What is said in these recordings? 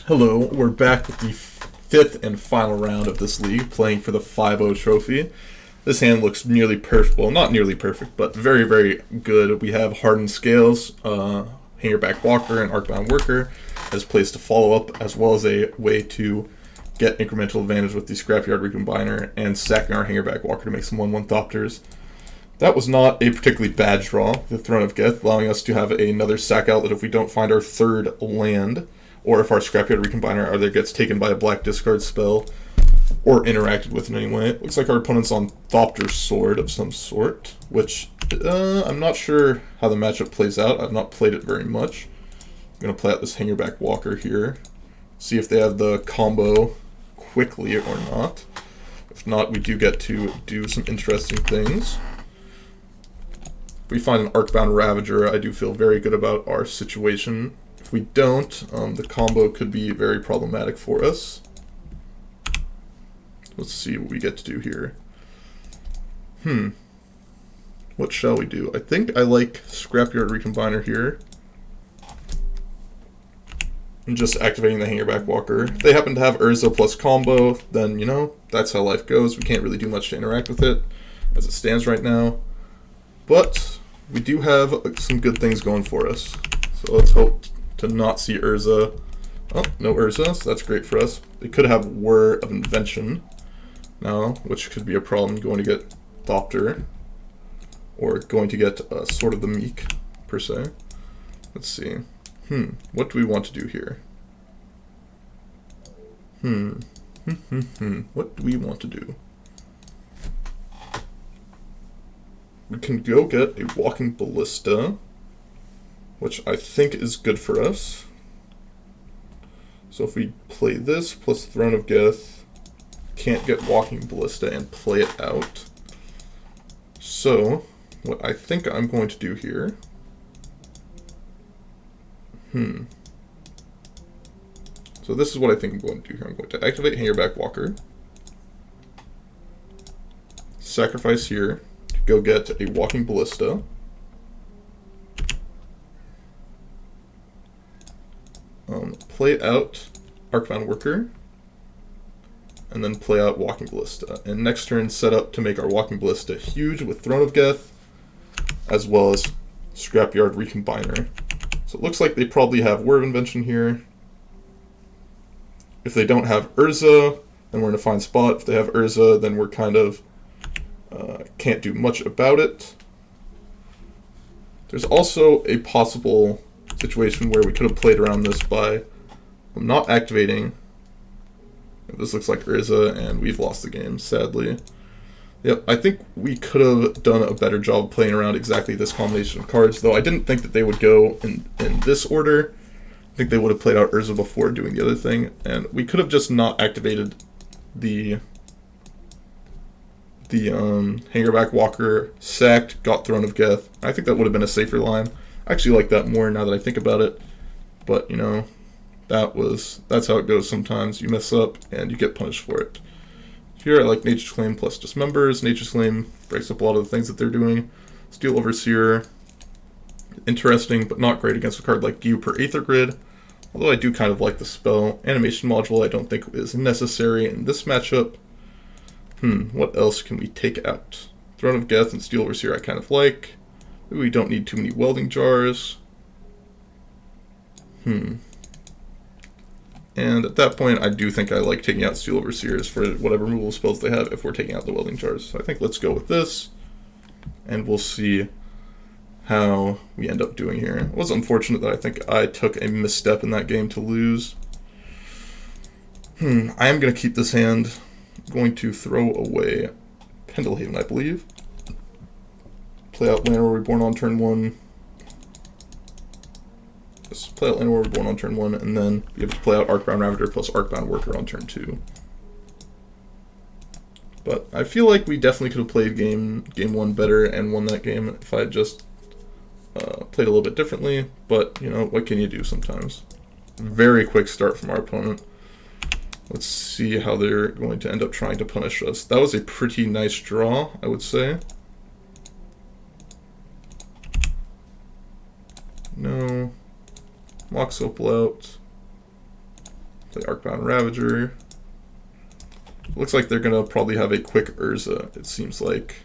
Hello, we're back with the fifth and final round of this league, playing for the 5-0 trophy. This hand looks nearly perfect, well, not nearly perfect, but very, very good. We have Hardened Scales, Hangerback Walker, and Arcbound Worker as plays to follow up, as well as a way to get incremental advantage with the Scrapyard Recombiner and sacking our Hangerback Walker to make some 1-1 Thopters. That was not a particularly bad draw, the Throne of Geth, allowing us to have another sack outlet if we don't find our third land, or if our Scrapyard Recombiner either gets taken by a black discard spell or interacted with in any way. It looks like our opponent's on Thopter Sword of some sort, which I'm not sure how the matchup plays out. I've not played it very much. I'm going to play out this Hangerback Walker here, see if they have the combo quickly or not. If not, we do get to do some interesting things. If we find an Arcbound Ravager, I do feel very good about our situation. If we don't, the combo could be very problematic for us. Let's see what we get to do here. What shall we do? I think I like Scrapyard Recombiner here. And just activating the Hangerback Walker. If they happen to have Urza plus combo, then, you know, that's how life goes. We can't really do much to interact with it as it stands right now. But we do have some good things going for us. So let's hope to not see Urza. Oh, no Urza, so that's great for us. They could have Whir of Invention now, which could be a problem going to get Thopter, or going to get Sword of the Meek, per se. Let's see. What do we want to do here? What do we want to do? We can go get a Walking Ballista, which I think is good for us. So if we play this plus Throne of Geth, can't get Walking Ballista and play it out. So what I think I'm going to do here, so this is what I think I'm going to do here. I'm going to activate Hangerback Walker, sacrifice here to go get a Walking Ballista, play out Arcbound Worker, and then play out Walking Ballista. And next turn set up to make our Walking Ballista huge with Throne of Geth, as well as Scrapyard Recombiner. So it looks like they probably have Whir of Invention here. If they don't have Urza, then we're in a fine spot. If they have Urza, then we're kind of can't do much about it. There's also a possible situation where we could have played around this by not activating. This looks like Urza, and we've lost the game, sadly. Yep, I think we could have done a better job playing around exactly this combination of cards, though I didn't think that they would go in this order. I think they would have played out Urza before doing the other thing, and we could have just not activated the Hangerback Walker, sacked, got Throne of Geth. I think that would have been a safer line. I actually like that more now that I think about it, but, you know, that's how it goes sometimes. You mess up, and you get punished for it. Here I like Nature's Claim plus Dismembers. Nature's Claim breaks up a lot of the things that they're doing. Steel Overseer, interesting, but not great against a card like Gew per Aether Grid. Although I do kind of like the spell. Animation Module I don't think is necessary in this matchup. What else can we take out? Throne of Geth and Steel Overseer I kind of like. Maybe we don't need too many Welding Jars. And at that point, I do think I like taking out Steel Overseers for whatever removal spells they have if we're taking out the Welding Jars. So I think let's go with this, and we'll see how we end up doing here. It was unfortunate that I think I took a misstep in that game to lose. I am going to keep this hand. I'm going to throw away Pendelhaven, I believe. Play out Llanowar Reborn on turn 1. Play out Llanowar Reborn on turn 1, and then be able to play out Arcbound Ravager plus Arcbound Worker on turn 2. But I feel like we definitely could have played game 1 better and won that game if I had just played a little bit differently. But, you know, what can you do sometimes? Very quick start from our opponent. Let's see how they're going to end up trying to punish us. That was a pretty nice draw, I would say. No. Mox Opal out. Play Arcbound Ravager. Looks like they're gonna probably have a quick Urza, it seems like.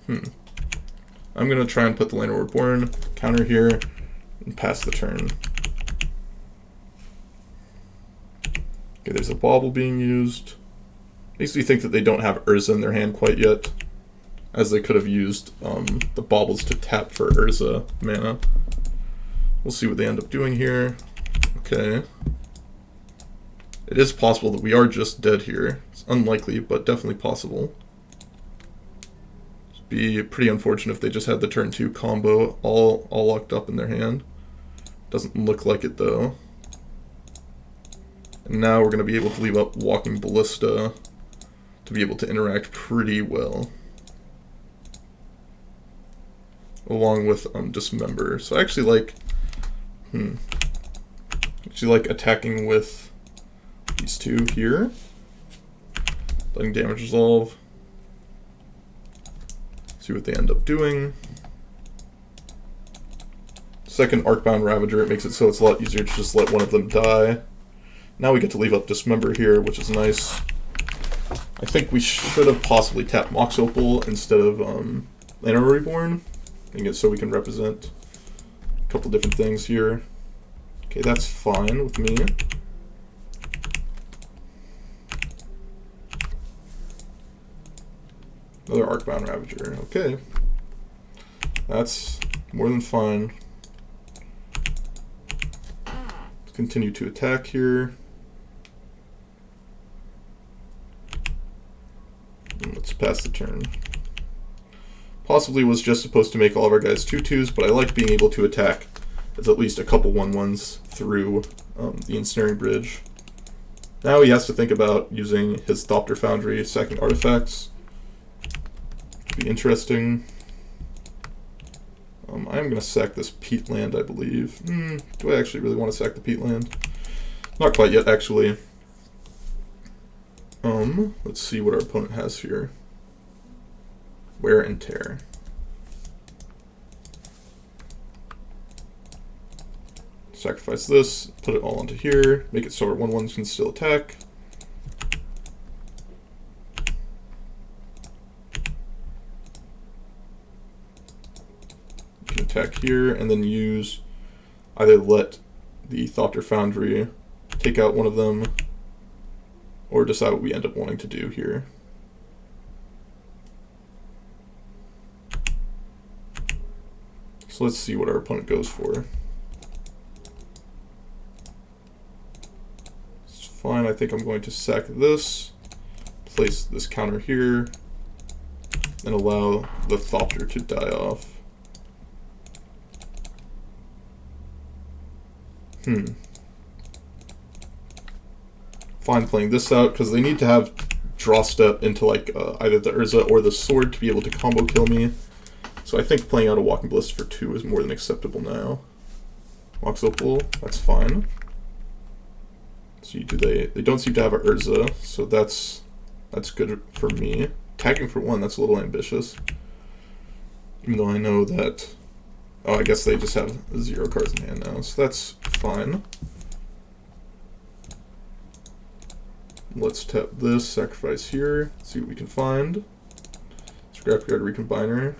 I'm gonna try and put the Land of Reborn counter here and pass the turn. Okay, there's a bauble being used. Makes me think that they don't have Urza in their hand quite yet, as they could have used the baubles to tap for Urza mana. We'll see what they end up doing here. Okay. It is possible that we are just dead here. It's unlikely, but definitely possible. It'd be pretty unfortunate if they just had the turn 2 combo all locked up in their hand. Doesn't look like it though. And now we're going to be able to leave up Walking Ballista to be able to interact pretty well. Along with Dismember. So I actually like attacking with these two here. Letting damage resolve. See what they end up doing. Second Arcbound Ravager, it makes it so it's a lot easier to just let one of them die. Now we get to leave up Dismember here, which is nice. I think we should have possibly tapped Mox Opal instead of Land of Reborn. Making it so we can represent a couple different things here. Okay, that's fine with me. Another Arcbound Ravager. Okay. That's more than fine. Let's continue to attack here. And let's pass the turn. Possibly was just supposed to make all of our guys 2/2s, but I like being able to attack as at least a couple 1/1s through the Ensnaring Bridge. Now he has to think about using his Thopter Foundry sacking artifacts. Be interesting. I'm going to sack this peat land, I believe. Do I actually really want to sack the peat land? Not quite yet, actually. Let's see what our opponent has here. Wear and Tear. Sacrifice this, put it all onto here, make it so our 1/1s can still attack. You can attack here and then use, either let the Thopter Foundry take out one of them, or decide what we end up wanting to do here. So let's see what our opponent goes for. It's fine, I think I'm going to sack this, place this counter here, and allow the Thopter to die off. Fine playing this out, because they need to have draw step into like either the Urza or the sword to be able to combo kill me. So I think playing out a Walking Ballista for 2 is more than acceptable now. Mox Opal, that's fine. So they don't seem to have an Urza, so that's good for me. Tagging for 1, that's a little ambitious. Even though I know that, oh, I guess they just have 0 cards in hand now, so that's fine. Let's tap this, sacrifice here, see what we can find. Scrapyard Recombiner.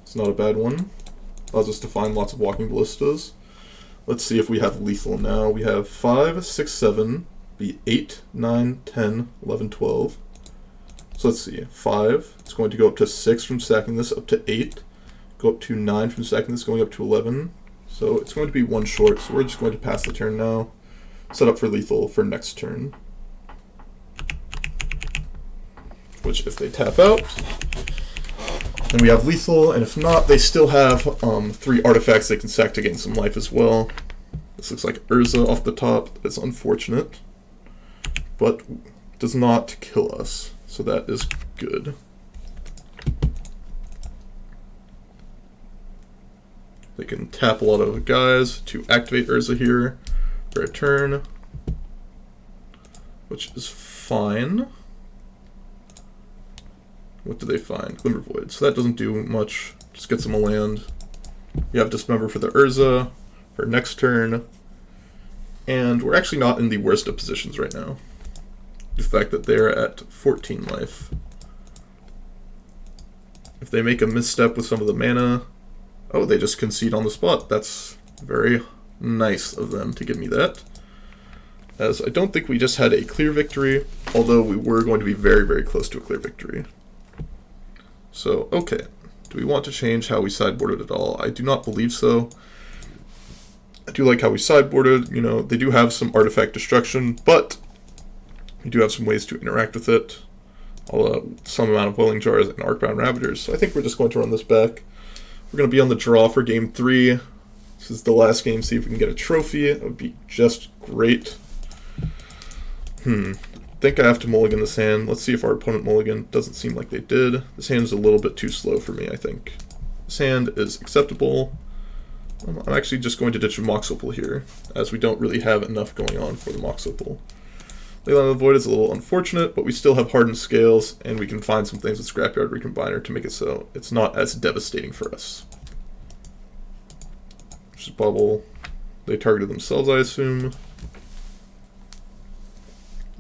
It's not a bad one. Allows us to find lots of Walking Ballistas. Let's see if we have lethal now. We have 5, 6, 7, be 8, 9, 10, 11, 12. So let's see. 5, it's going to go up to 6 from sacking this, up to 8. Go up to 9 from sacking this, going up to 11. So it's going to be 1 short, so we're just going to pass the turn now. Set up for lethal for next turn. Which, if they tap out, then we have lethal, and if not, they still have 3 artifacts they can sack to gain some life as well. This looks like Urza off the top. It's unfortunate, but does not kill us, so that is good. They can tap a lot of guys to activate Urza here for a turn, which is fine. What do they find? Glimmer Void. So that doesn't do much. Just gets them a land. You have Dismember for the Urza for next turn. And we're actually not in the worst of positions right now. The fact that they're at 14 life. If they make a misstep with some of the mana, oh, they just concede on the spot. That's very nice of them to give me that. As I don't think we just had a clear victory, although we were going to be very, very close to a clear victory. So, okay. Do we want to change how we sideboarded at all? I do not believe so. I do like how we sideboarded. You know, they do have some artifact destruction, but we do have some ways to interact with it. Some amount of Welling Jars and Arcbound Ravagers. So I think we're just going to run this back. We're going to be on the draw for game 3. This is the last game, see if we can get a trophy. It would be just great. I think I have to mulligan this hand. Let's see if our opponent mulligan. Doesn't seem like they did. This hand is a little bit too slow for me, I think. This hand is acceptable. I'm actually just going to ditch a Mox Opal here, as we don't really have enough going on for the Mox Opal. Leyline of the Void is a little unfortunate, but we still have Hardened Scales, and we can find some things with Scrapyard Recombiner to make it so it's not as devastating for us. Just bubble. They targeted themselves, I assume.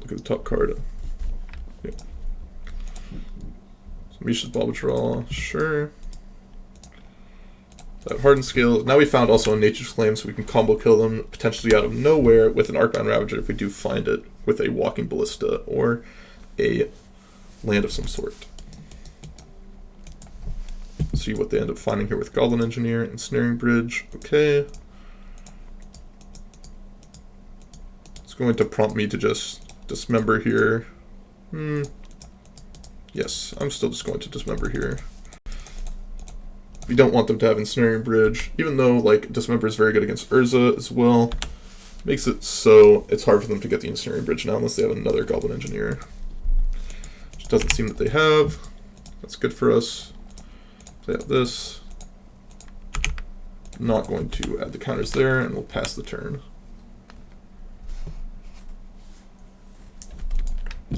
Look at the top card. Yep. So Misha's Bobble Draw, sure. That Hardened Scale. Now we found also a Nature's Claim, so we can combo kill them potentially out of nowhere with an Arcbound Ravager if we do find it with a Walking Ballista or a land of some sort. See what they end up finding here with Goblin Engineer and Snaring Bridge. Okay. It's going to prompt me to just dismember here. Yes, I'm still just going to dismember here. We don't want them to have Ensnaring Bridge, even though like Dismember is very good against Urza as well. Makes it so it's hard for them to get the Ensnaring Bridge now unless they have another Goblin Engineer. Which doesn't seem that they have. That's good for us. Play out this. Not going to add the counters there, and we'll pass the turn.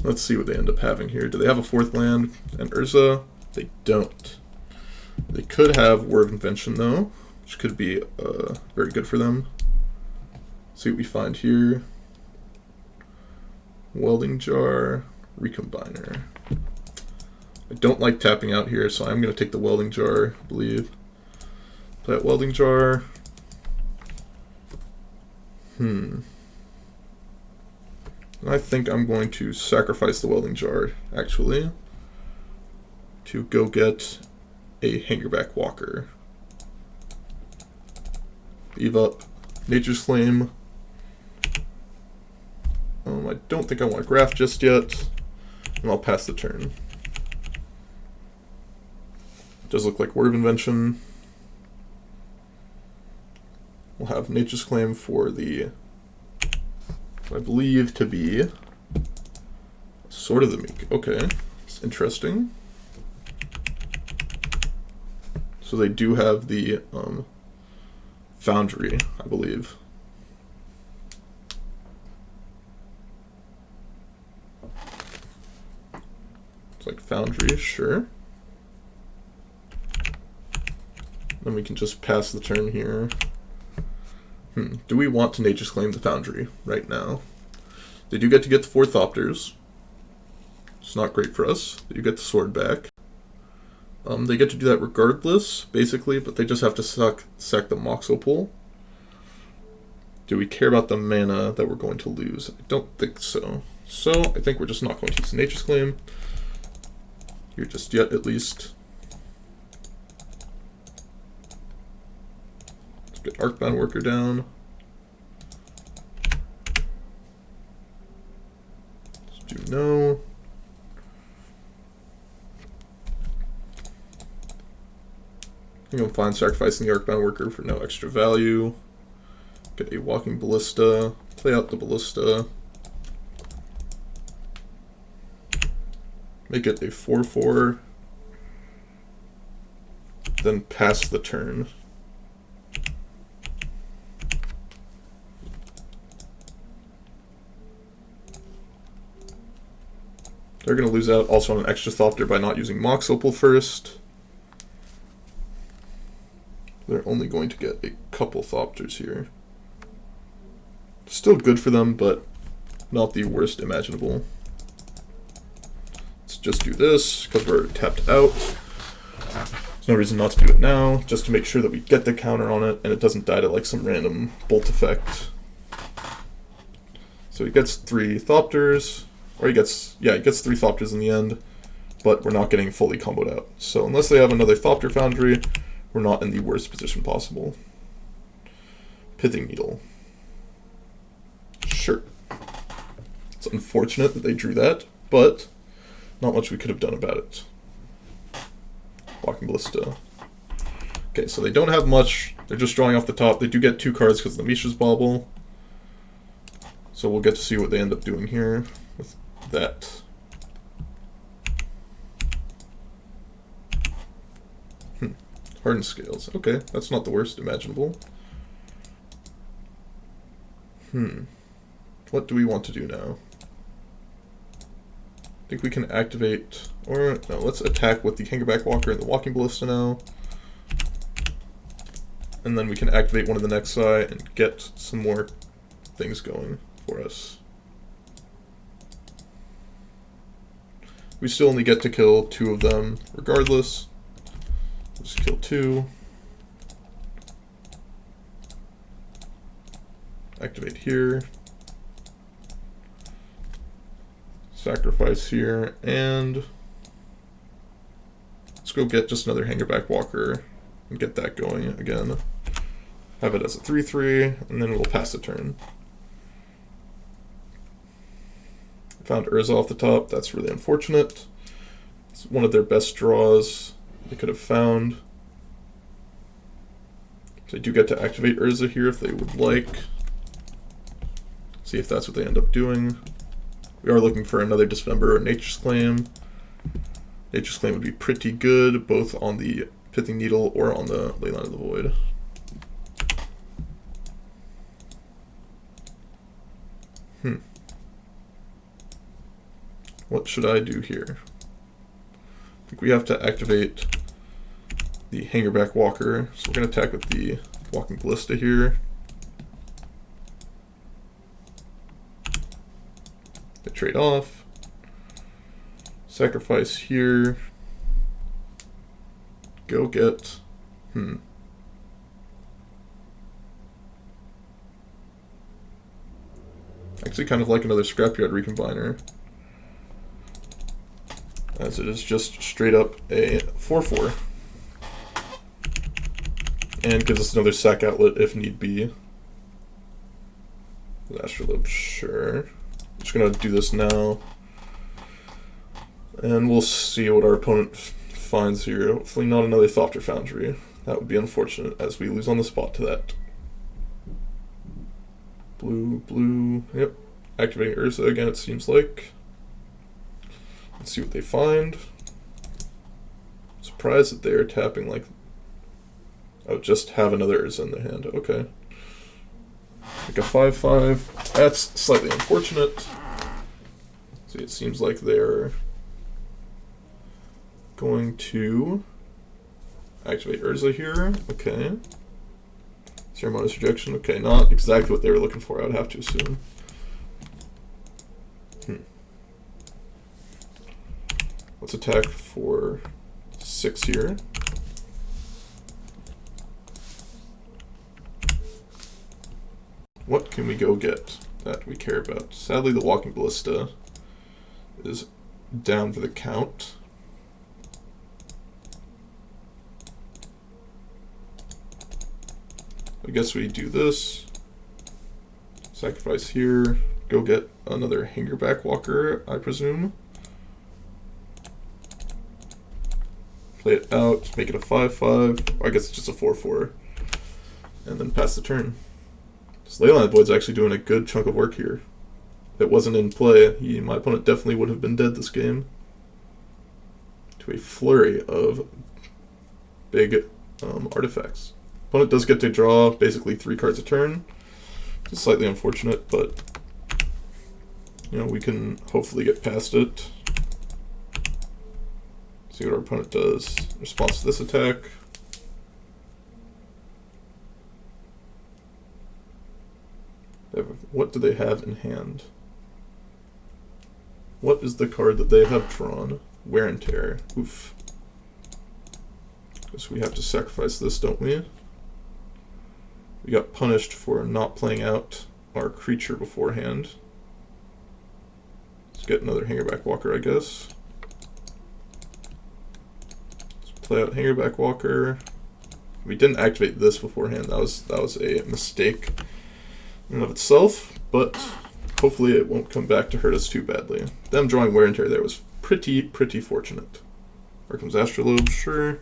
Let's see what they end up having here. Do they have a 4th land and Urza? They don't. They could have War of Invention though, which could be very good for them. See what we find here. Welding Jar, Recombiner. I don't like tapping out here, so I'm going to take the Welding Jar, I believe. Play that Welding Jar. I think I'm going to sacrifice the Welding Jar, actually, to go get a Hangerback Walker. Leave up Nature's Flame. I don't think I want to graph just yet, and I'll pass the turn. It does look like Word of Invention. We'll have Nature's Claim for the, what I believe to be Sword of the Meek. Okay, it's interesting. So they do have the Foundry, I believe. It's like Foundry, sure. Then we can just pass the turn here. Do we want to Nature's Claim the Foundry right now? They do get to get the 4 Thopters. It's not great for us. They do get the sword back. They get to do that regardless, basically, but they just have to sack the Mox Opal. Do we care about the mana that we're going to lose? I don't think so. So, I think we're just not going to use Nature's Claim. Here just yet, at least. Let's get Arcbound Worker down. Let's do no. I think I'm fine sacrificing the Arcbound Worker for no extra value. Get a Walking Ballista. Play out the Ballista. Make it a 4/4. Then pass the turn. They're going to lose out also on an extra Thopter by not using Mox Opal first. They're only going to get a couple Thopters here. Still good for them, but not the worst imaginable. Let's just do this because we're tapped out. There's no reason not to do it now, just to make sure that we get the counter on it and it doesn't die to like some random bolt effect. So he gets 3 Thopters, or he gets 3 Thopters in the end, but we're not getting fully comboed out. So unless they have another Thopter Foundry, we're not in the worst position possible. Pithing Needle. Sure. It's unfortunate that they drew that, but not much we could have done about it. Walking Ballista. Okay, so they don't have much. They're just drawing off the top. They do get 2 cards because of the Mishra's Bauble. So we'll get to see what they end up doing here with that. Hardened Scales. Okay, that's not the worst imaginable. What do we want to do now? I think we can activate, or no, let's attack with the Hangerback Walker and the Walking Ballista now. And then we can activate one of the Nexi and get some more things going for us. We still only get to kill 2 of them regardless. Just kill 2. Activate here. Sacrifice here, and let's go get just another Hangerback Walker and get that going again. Have it as a 3/3, and then we'll pass the turn. Found Urza off the top. That's really unfortunate. It's one of their best draws they could have found. So they do get to activate Urza here if they would like. See if that's what they end up doing. We are looking for another Dismember or Nature's Claim. Nature's Claim would be pretty good, both on the Pithing Needle or on the Leyline of the Void. What should I do here? I think we have to activate the Hangerback Walker, so we're going to attack with the Walking Ballista here. Trade off. Sacrifice here. Go get. Actually, kind of like another Scrapyard Recombiner, as it is just straight up a 4/4, and gives us another sack outlet if need be. With Astrolabe, sure. Just gonna do this now, and we'll see what our opponent finds here. Hopefully not another Thopter Foundry. That would be unfortunate, as we lose on the spot to that. Blue, yep. Activating Urza again, it seems like. Let's see what they find. Surprised that they are tapping like... Oh, just have another Urza in their hand, okay. Like a 5/5. That's slightly unfortunate. See, it seems like they're going to activate Urza here. Okay. Ceremonious Rejection. Okay, not exactly what they were looking for, I would have to assume. Let's attack for 6 here. What can we go get that we care about? Sadly, the Walking Ballista is down for the count. I guess we do this. Sacrifice here. Go get another Hangerback Walker, I presume. Play it out, make it a 5/5. Or I guess it's just a 4/4. And then pass the turn. This Leyline Void's actually doing a good chunk of work here. If it wasn't in play, my opponent definitely would have been dead this game. To a flurry of big artifacts. Opponent does get to draw basically 3 cards a turn. It's slightly unfortunate, but you know, we can hopefully get past it. See what our opponent does in response to this attack. What do they have in hand? What is the card that they have drawn? Wear and Tear. Oof. Guess we have to sacrifice this, don't we? We got punished for not playing out our creature beforehand. Let's get another Hangerback Walker, I guess. Let's play out Hangerback Walker. We didn't activate this beforehand. That was a mistake in and of itself, but hopefully it won't come back to hurt us too badly. Them drawing Wear and Tear there was pretty fortunate. Here comes Astrolabe, sure.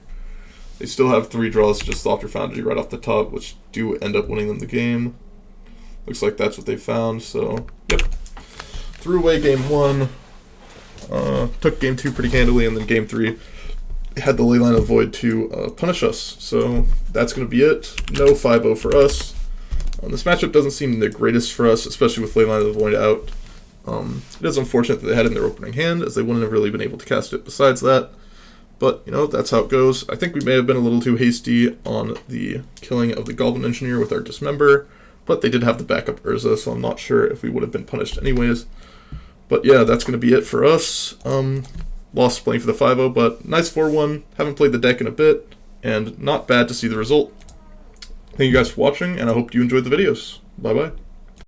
They still have 3 draws, just Thopter Foundry right off the top, which do end up winning them the game. Looks like that's what they found, so yep. Threw away game 1, took game 2 pretty handily, and then game 3 had the Leyline of the Void to punish us. So that's going to be it. No 5-0 for us. This matchup doesn't seem the greatest for us, especially with Leyline of the Void out. It is unfortunate that they had it in their opening hand, as they wouldn't have really been able to cast it besides that. But, you know, that's how it goes. I think we may have been a little too hasty on the killing of the Goblin Engineer with our Dismember, but they did have the backup Urza, so I'm not sure if we would have been punished anyways. But yeah, that's going to be it for us. Lost playing for the 5-0, but nice 4-1. Haven't played the deck in a bit, and not bad to see the result. Thank you guys for watching, and I hope you enjoyed the videos. Bye-bye.